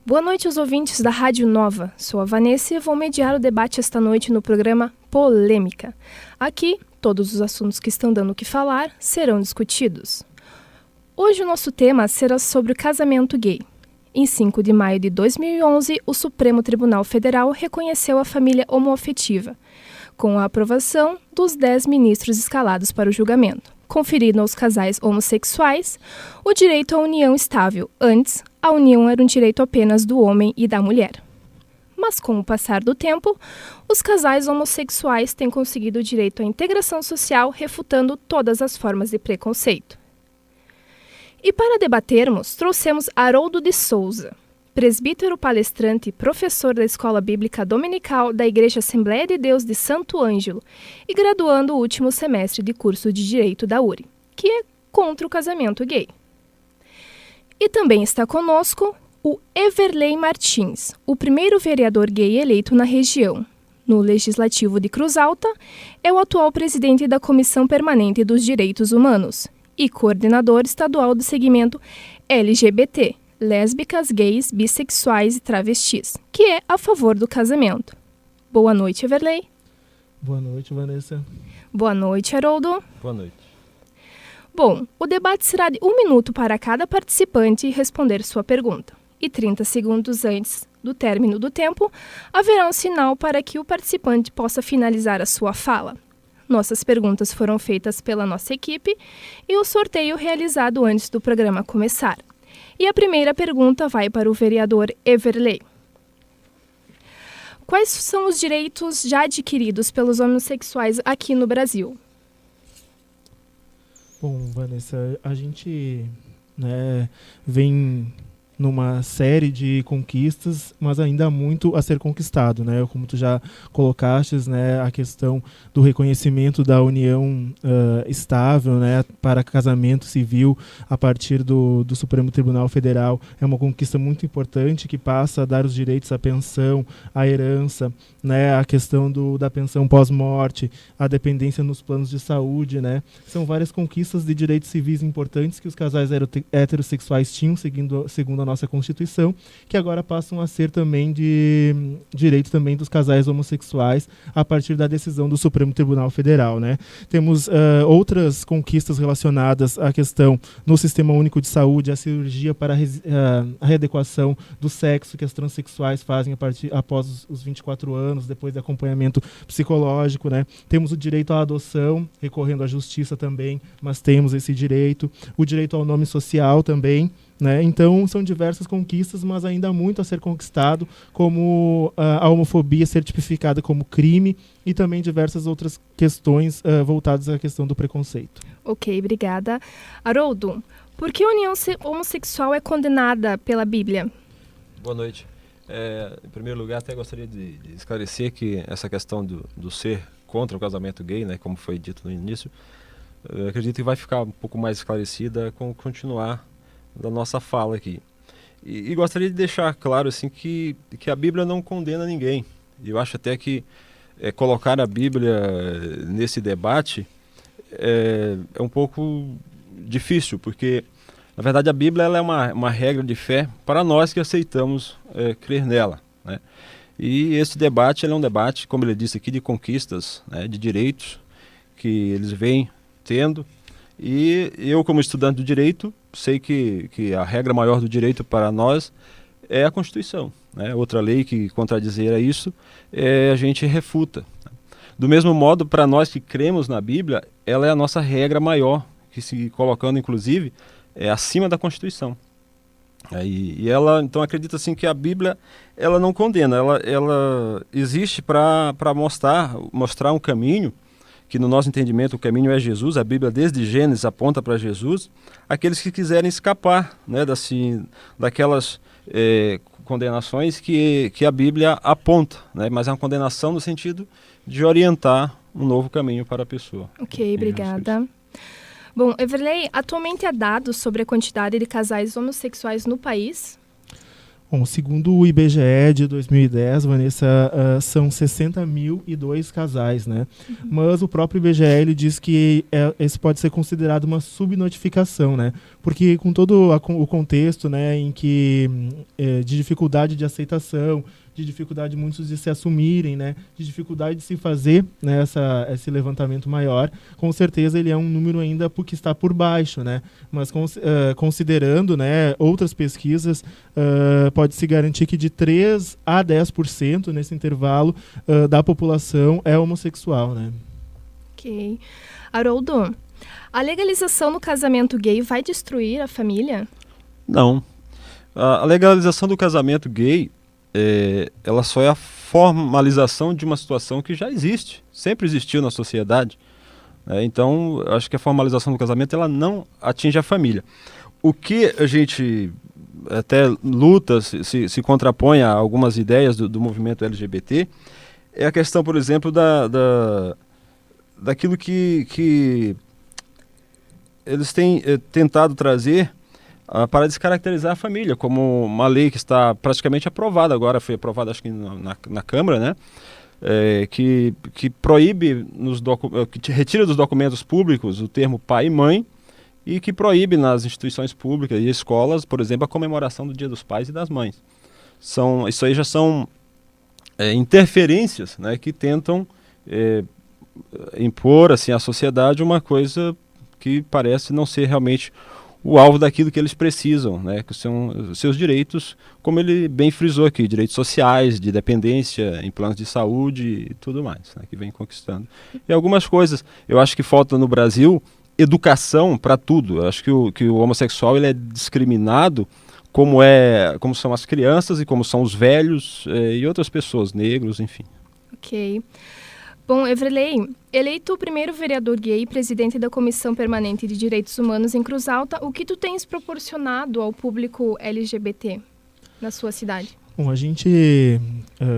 Boa noite aos ouvintes da Rádio Nova. Sou a Vanessa e vou mediar o debate esta noite no programa Polêmica. Aqui, todos os assuntos que estão dando o que falar serão discutidos. Hoje o nosso tema será sobre o casamento gay. Em 5 de maio de 2011, o Supremo Tribunal Federal reconheceu a família homoafetiva, com a aprovação dos 10 ministros escalados para o julgamento, conferindo aos casais homossexuais o direito à união estável. Antes, a união era um direito apenas do homem e da mulher. Mas com o passar do tempo, os casais homossexuais têm conseguido o direito à integração social, refutando todas as formas de preconceito. E para debatermos, trouxemos Haroldo de Souza, presbítero palestrante e professor da Escola Bíblica Dominical da Igreja Assembleia de Deus de Santo Ângelo e graduando o último semestre de curso de Direito da URI, que é contra o casamento gay. E também está conosco o Everley Martins, o primeiro vereador gay eleito na região. No Legislativo de Cruz Alta, é o atual presidente da Comissão Permanente dos Direitos Humanos e coordenador estadual do segmento LGBT, lésbicas, gays, bissexuais e travestis, que é a favor do casamento. Boa noite, Everley. Boa noite, Vanessa. Boa noite, Haroldo. Boa noite. Bom, o debate será de 1 minuto para cada participante responder sua pergunta. E 30 segundos antes do término do tempo, haverá um sinal para que o participante possa finalizar a sua fala. Nossas perguntas foram feitas pela nossa equipe e o sorteio realizado antes do programa começar. E a primeira pergunta vai para o vereador Everley. Quais são os direitos já adquiridos pelos homossexuais aqui no Brasil? Bom, Vanessa, a gente vem numa série de conquistas, mas ainda há muito a ser conquistado, né? Como tu já colocastes, né, a questão do reconhecimento da união estável, né, para casamento civil a partir do Supremo Tribunal Federal é uma conquista muito importante que passa a dar os direitos à pensão, à herança, né, a questão da pensão pós-morte, a dependência nos planos de saúde, né? São várias conquistas de direitos civis importantes que os casais heterossexuais tinham segundo a nossa Constituição, que agora passam a ser também de direito também dos casais homossexuais a partir da decisão do Supremo Tribunal Federal, né? Temos outras conquistas relacionadas à questão no Sistema Único de Saúde, a cirurgia para a readequação do sexo que as transexuais fazem após os 24 anos, depois de acompanhamento psicológico, né? Temos o direito à adoção, recorrendo à justiça também, mas temos esse direito. O direito ao nome social também, né? Então são diversas conquistas, mas ainda há muito a ser conquistado, como a homofobia ser tipificada como crime e também diversas outras questões voltadas à questão do preconceito. Ok, obrigada. Haroldo, por que a união homossexual é condenada pela Bíblia? Boa noite. Em primeiro lugar, até gostaria de esclarecer que essa questão do ser contra o casamento gay, né, como foi dito no início, acredito que vai ficar um pouco mais esclarecida com o continuar da nossa fala aqui. E gostaria de deixar claro assim, que a Bíblia não condena ninguém. Eu acho até que colocar a Bíblia nesse debate é um pouco difícil, porque na verdade a Bíblia ela é uma regra de fé para nós que aceitamos crer nela, né? E esse debate ele é um debate, como ele disse aqui, de conquistas, né, de direitos que eles vêm tendo. E eu, como estudante do direito, sei que a regra maior do direito para nós é a Constituição, né? Outra lei que contradizer a isso, a gente refuta. Do mesmo modo, para nós que cremos na Bíblia, ela é a nossa regra maior, que se colocando, inclusive, acima da Constituição. E ela, então, acredita assim, que a Bíblia ela não condena, ela existe para mostrar um caminho, que no nosso entendimento o caminho é Jesus. A Bíblia desde Gênesis aponta para Jesus. Aqueles que quiserem escapar, né, daquelas condenações que a Bíblia aponta, né, mas é uma condenação no sentido de orientar um novo caminho para a pessoa. Ok, obrigada. Bom, Everley, atualmente há dados sobre a quantidade de casais homossexuais no país? Bom, segundo o IBGE de 2010, Vanessa, são 60.002 casais, né? Mas o próprio IBGE ele diz que esse pode ser considerado uma subnotificação, né? Porque com todo o contexto, né, em que de dificuldade de aceitação, de dificuldade de muitos de se assumirem, né, de dificuldade de se fazer, né, esse levantamento maior, com certeza ele é um número ainda que está por baixo, né, mas considerando, né, outras pesquisas, pode-se garantir que de 3 a 10% nesse intervalo da população é homossexual, né. Ok. Haroldo, a legalização do casamento gay vai destruir a família? Não. A legalização do casamento gay ela só é a formalização de uma situação que já existe, sempre existiu na sociedade. Então, acho que a formalização do casamento ela não atinge a família. O que a gente até luta, se contrapõe a algumas ideias do movimento LGBT, é a questão, por exemplo, daquilo que eles têm tentado trazer para descaracterizar a família, como uma lei que está praticamente aprovada agora, foi aprovada acho que na Câmara, né? Que proíbe, que retira dos documentos públicos o termo pai e mãe e que proíbe nas instituições públicas e escolas, por exemplo, a comemoração do Dia dos Pais e das Mães. Isso aí já são interferências, né, que tentam impor assim, à sociedade uma coisa que parece não ser realmente o alvo daquilo que eles precisam, né, que são os seus direitos, como ele bem frisou aqui, direitos sociais, de dependência em planos de saúde e tudo mais, né, que vem conquistando. E algumas coisas, eu acho que falta no Brasil educação para tudo. Eu acho que o homossexual ele é discriminado como são as crianças e como são os velhos e outras pessoas, negros, enfim. Ok. Bom, Everley, eleito o primeiro vereador gay e presidente da Comissão Permanente de Direitos Humanos em Cruz Alta, o que tu tens proporcionado ao público LGBT na sua cidade? Bom, a gente,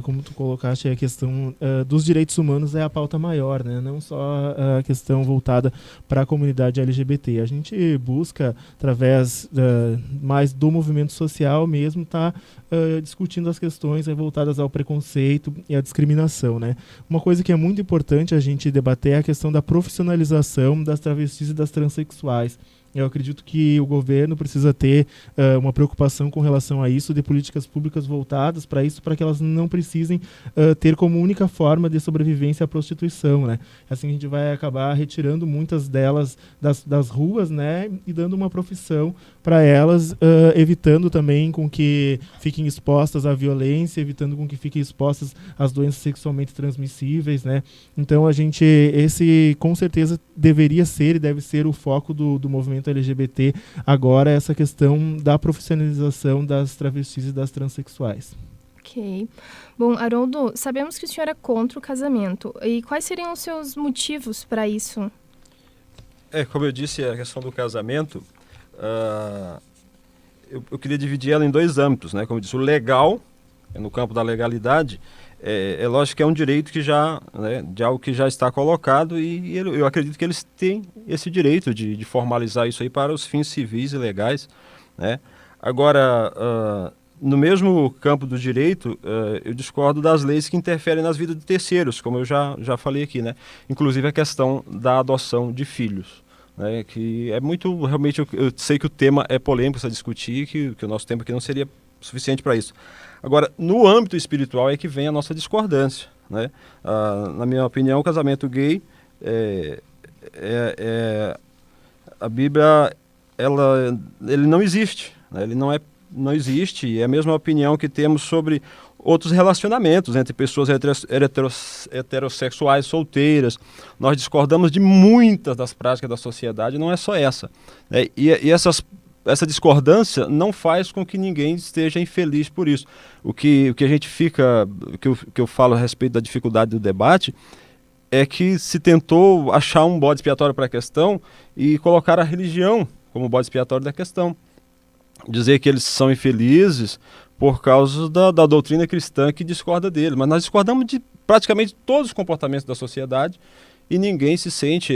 como tu colocaste, a questão dos direitos humanos é a pauta maior, né? Não só a questão voltada para a comunidade LGBT. A gente busca, através mais do movimento social mesmo, estar discutindo as questões voltadas ao preconceito e à discriminação, né? Uma coisa que é muito importante a gente debater é a questão da profissionalização das travestis e das transexuais. Eu acredito que o governo precisa ter uma preocupação com relação a isso, de políticas públicas voltadas para isso, para que elas não precisem ter como única forma de sobrevivência a prostituição, né? Assim a gente vai acabar retirando muitas delas das ruas, né? E dando uma profissão para elas, evitando também com que fiquem expostas à violência, evitando com que fiquem expostas às doenças sexualmente transmissíveis, né? Então esse com certeza deveria ser e deve ser o foco do movimento LGBT agora, essa questão da profissionalização das travestis e das transexuais. Ok. Bom, Haroldo, sabemos que o senhor é contra o casamento. E quais seriam os seus motivos para isso? Como eu disse, a questão do casamento, eu queria dividir ela em dois âmbitos, né? Como eu disse, o legal, no campo da legalidade, é lógico que é um direito que já, né, de algo que já está colocado e eu acredito que eles têm esse direito de formalizar isso aí para os fins civis e legais, né? Agora, no mesmo campo do direito, eu discordo das leis que interferem nas vidas de terceiros, como eu já falei aqui, né? Inclusive a questão da adoção de filhos, né? Que é muito, realmente, eu sei que o tema é polêmico a discutir, que o nosso tempo aqui não seria suficiente para isso. Agora, no âmbito espiritual é que vem a nossa discordância, né? Na minha opinião, o casamento gay, a Bíblia, ele não existe, né? Ele não existe, e é a mesma opinião que temos sobre outros relacionamentos entre pessoas heterossexuais solteiras. Nós discordamos de muitas das práticas da sociedade, não é só essa, né? E essa discordância não faz com que ninguém esteja infeliz por isso. O que a gente fica, que eu falo a respeito da dificuldade do debate, é que se tentou achar um bode expiatório para a questão e colocar a religião como bode expiatório da questão. Dizer que eles são infelizes por causa da doutrina cristã que discorda deles. Mas nós discordamos de praticamente todos os comportamentos da sociedade e ninguém se sente,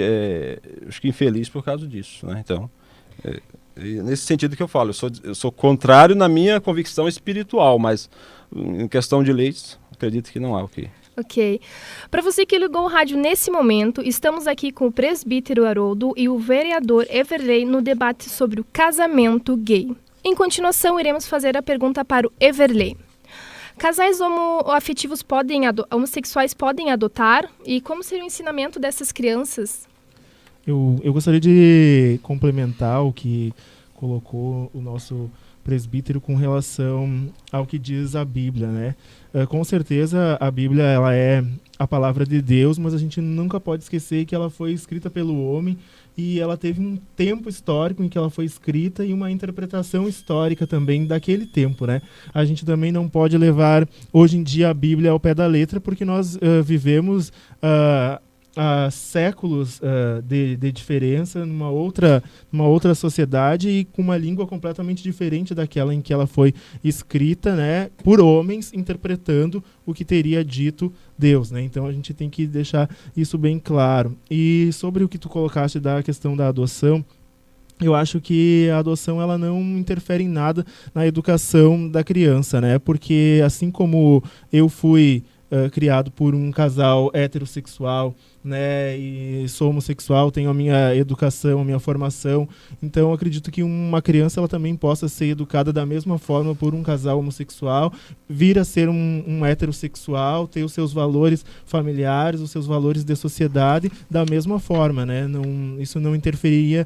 acho que infeliz por causa disso, né? Então, E nesse sentido que eu falo, eu sou contrário na minha convicção espiritual, mas em questão de leis, acredito que não há o que. Ok. Para você que ligou o rádio nesse momento, estamos aqui com o presbítero Haroldo e o vereador Everley no debate sobre o casamento gay. Em continuação, iremos fazer a pergunta para o Everley. Casais homossexuais podem adotar? E como seria o ensinamento dessas crianças? Eu gostaria de complementar o que colocou o nosso presbítero com relação ao que diz a Bíblia, né? Com certeza a Bíblia ela é a palavra de Deus, mas a gente nunca pode esquecer que ela foi escrita pelo homem e ela teve um tempo histórico em que ela foi escrita e uma interpretação histórica também daquele tempo, né? A gente também não pode levar hoje em dia a Bíblia ao pé da letra, porque nós vivemos há séculos de diferença numa outra sociedade e com uma língua completamente diferente daquela em que ela foi escrita, né, por homens interpretando o que teria dito Deus, né? Então a gente tem que deixar isso bem claro. E sobre o que tu colocaste da questão da adoção, eu acho que a adoção ela não interfere em nada na educação da criança, né? Porque assim como eu fui criado por um casal heterossexual, né, e sou homossexual, tenho a minha educação, a minha formação, então acredito que uma criança ela também possa ser educada da mesma forma por um casal homossexual, vir a ser um heterossexual, ter os seus valores familiares, os seus valores de sociedade da mesma forma, né? Isso não interferiria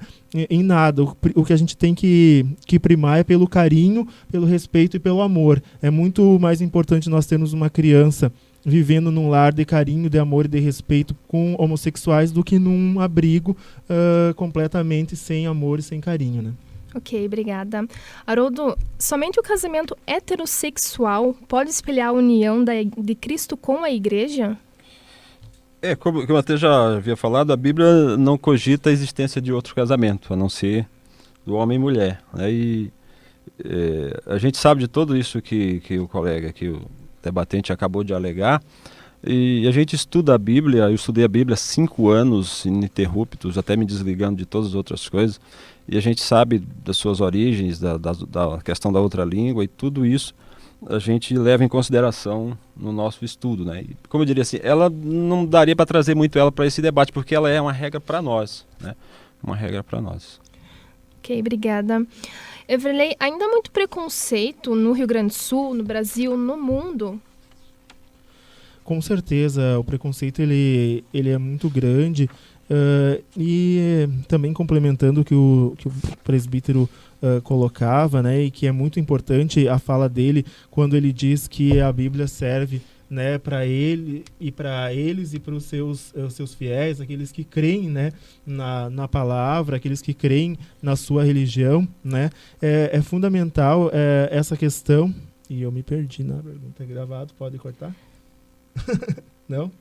em nada. O que a gente tem que primar é pelo carinho, pelo respeito e pelo amor. É muito mais importante nós termos uma criança vivendo num lar de carinho, de amor e de respeito com homossexuais do que num abrigo completamente sem amor e sem carinho, né? Ok, obrigada. Haroldo, somente o casamento heterossexual pode espelhar a união de Cristo com a igreja? Como eu até já havia falado, a Bíblia não cogita a existência de outro casamento, a não ser do homem e mulher, né? A gente sabe de tudo isso que o colega aqui, o debatente, acabou de alegar, e a gente estuda a Bíblia. Eu estudei a Bíblia há 5 anos ininterruptos, até me desligando de todas as outras coisas, e a gente sabe das suas origens, da questão da outra língua, e tudo isso a gente leva em consideração no nosso estudo, né? E, como eu diria assim, ela não daria para trazer muito ela para esse debate, porque ela é uma regra para nós, né? Uma regra para nós. Ok, obrigada. Everley, ainda há muito preconceito no Rio Grande do Sul, no Brasil, no mundo? Com certeza, o preconceito ele é muito grande, e também complementando o que o presbítero colocava, né, e que é muito importante a fala dele quando ele diz que a Bíblia serve, né, para ele e para eles e para os seus fiéis, aqueles que creem, né, na palavra, aqueles que creem na sua religião, né, é fundamental essa questão. E eu me perdi na pergunta gravado, pode cortar? Não?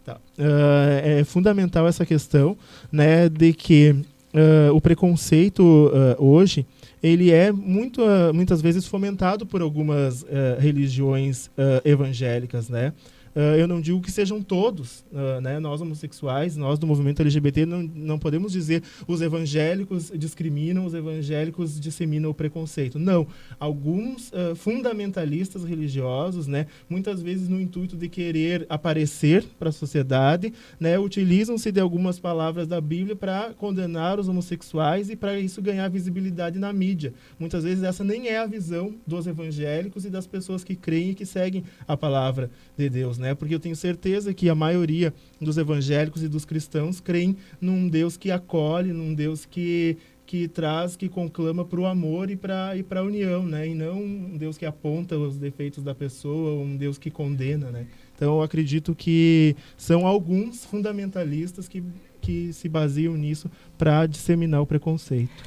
Tá. É fundamental essa questão, né, de que o preconceito hoje ele é muitas vezes fomentado por algumas religiões evangélicas, né? Eu não digo que sejam todos, né? Nós homossexuais, nós do movimento LGBT, não podemos dizer os evangélicos discriminam, os evangélicos disseminam o preconceito. Não. Alguns fundamentalistas religiosos, né, muitas vezes no intuito de querer aparecer para a sociedade, né, utilizam-se de algumas palavras da Bíblia para condenar os homossexuais e para isso ganhar visibilidade na mídia. Muitas vezes essa nem é a visão dos evangélicos e das pessoas que creem e que seguem a palavra de Deus, né? Porque eu tenho certeza que a maioria dos evangélicos e dos cristãos creem num Deus que acolhe, num Deus que traz, que conclama para o amor e para a união, né? E não um Deus que aponta os defeitos da pessoa, um Deus que condena, né? Então eu acredito que são alguns fundamentalistas que se baseiam nisso para disseminar o preconceito.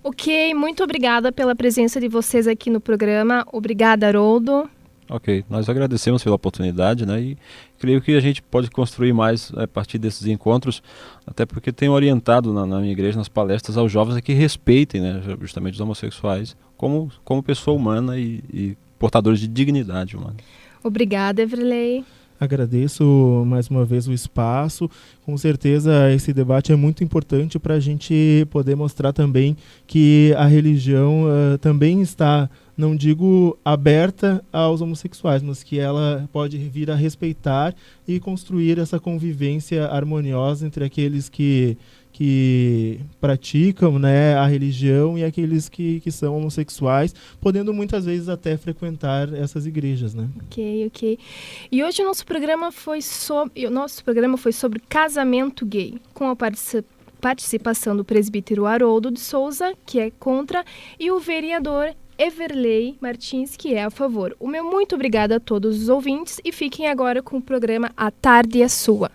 Ok, muito obrigada pela presença de vocês aqui no programa. Obrigada, Haroldo. Ok, nós agradecemos pela oportunidade, né, e creio que a gente pode construir mais a partir desses encontros, até porque tenho orientado na minha igreja, nas palestras, aos jovens a que respeitem, né, justamente os homossexuais como pessoa humana e portadores de dignidade humana. Obrigada, Everley. Agradeço mais uma vez o espaço. Com certeza esse debate é muito importante para a gente poder mostrar também que a religião também está, não digo aberta aos homossexuais, mas que ela pode vir a respeitar e construir essa convivência harmoniosa entre aqueles que praticam, né, a religião e aqueles que são homossexuais, podendo muitas vezes até frequentar essas igrejas, né? Ok. E hoje o nosso programa foi sobre casamento gay, com a participação do presbítero Haroldo de Souza, que é contra, e o vereador Everley Martins, que é a favor. O meu muito obrigada a todos os ouvintes e fiquem agora com o programa A Tarde é Sua.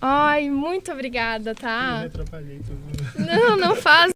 Ai, muito obrigada, tá? Eu me atrapalhei tudo. Não faz.